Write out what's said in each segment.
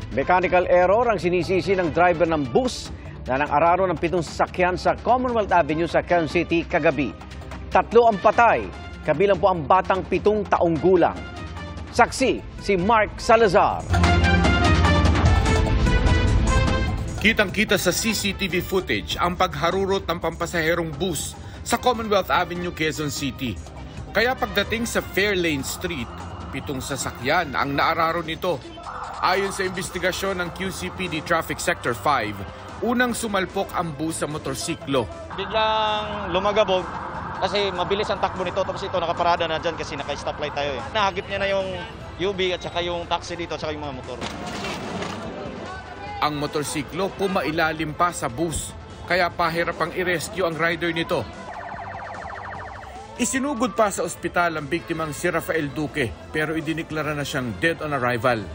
Mechanical error ang sinisisi ng driver ng bus na nang-araro ng 7 sasakyan sa Commonwealth Avenue sa Quezon City kagabi. 3 ang patay, kabilang po ang batang 7 taong gulang. Saksi si Mark Salazar. Kitang-kita sa CCTV footage ang pagharurot ng pampasaherong bus sa Commonwealth Avenue, Quezon City. Kaya pagdating sa Fairlane Street, 7 sasakyan ang naararo nito. Ayon sa investigasyon ng QCPD Traffic Sector 5, unang sumalpok ang bus sa motorsiklo. Biglang lumagabog kasi mabilis ang takbo nito, tapos ito nakaparada na dyan kasi naka-stoplight tayo eh. Nahagip niya na yung UV at saka yung taxi dito at saka yung mga motor. Ang motorsiklo pumailalim pa sa bus, kaya pahirap ang i-rescue ang rider nito. Isinugod pa sa ospital ang biktimang si Rafael Duque, pero idiniklara na siyang dead on arrival.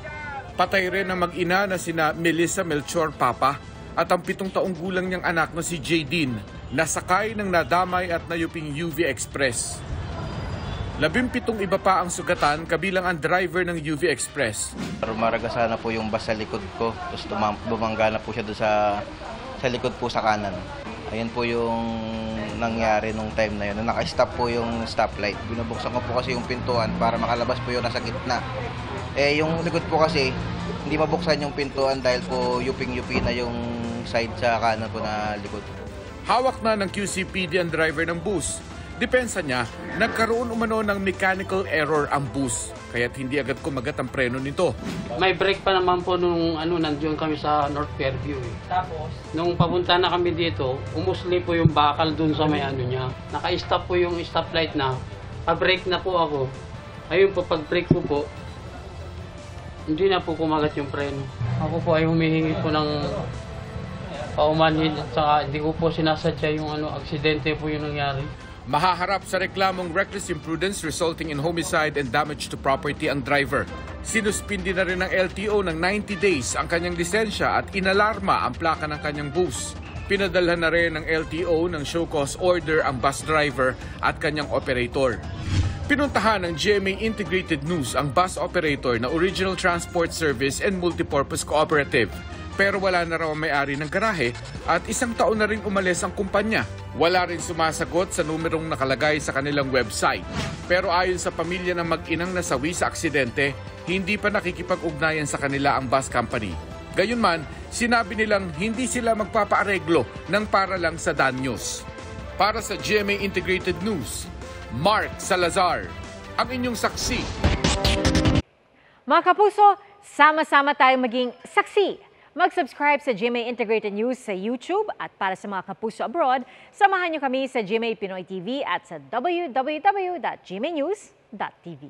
Patay rin ang mag-ina na sina Melissa Melchor Papa at ang 7 taong gulang niyang anak na si Jaydeen, nasakay ng nadamay at nayuping UV Express. 17 iba pa ang sugatan, kabilang ang driver ng UV Express. Rumaraga na po yung bus sa likod ko, tapos bumangga na po siya doon sa likod po sa kanan. Ayan po yung nangyari nung time na yun. Naka-stop po yung stoplight. Binubuksan ko po kasi yung pintuan para makalabas po yun nasa gitna. Yung likod po kasi, hindi mabuksan yung pintuan dahil po yuping-yupi na yung side sa kanan po na likod. Hawak na ng QCPD ang driver ng bus. Depensa niya, nagkaroon umano ng mechanical error ang bus, kaya't hindi agad kumagat ang preno nito. May brake pa naman po nung nandiyon kami sa North Fairview. Tapos, nung papunta na kami dito, umusli po yung bakal dun sa may niya. Naka-stop po yung stoplight na. Pa-brake na po ako. Ayun po, pag-brake ko po, hindi na po kumagat yung preno. Ako po ay humihingi po ng paumanhin at saka hindi ko po sinasadya yung aksidente po yung nangyari. Mahaharap sa reklamong reckless imprudence resulting in homicide and damage to property ang driver. Sinuspindi na rin ng LTO ng 90 days ang kanyang lisensya at inalarma ang plaka ng kanyang bus. Pinadalhan na rin ng LTO ng show cause order ang bus driver at kanyang operator. Pinuntahan ng GMA Integrated News ang bus operator na Original Transport Service and Multipurpose Cooperative. Pero wala na raw ang may-ari ng garahe at 1 taon na rin umalis ang kumpanya. Wala rin sumasagot sa numerong nakalagay sa kanilang website. Pero ayon sa pamilya ng mag-inang nasawi sa aksidente, hindi pa nakikipag-ugnayan sa kanila ang bus company. Gayunman, sinabi nilang hindi sila magpapaareglo ng para lang sa danyos. Para sa GMA Integrated News, Mark Salazar, ang inyong saksi. Mga kapuso, sama-sama tayong maging saksi. Mag-subscribe sa GMA Integrated News sa YouTube at para sa mga kapuso abroad, samahan niyo kami sa GMA Pinoy TV at sa www.gmanews.tv.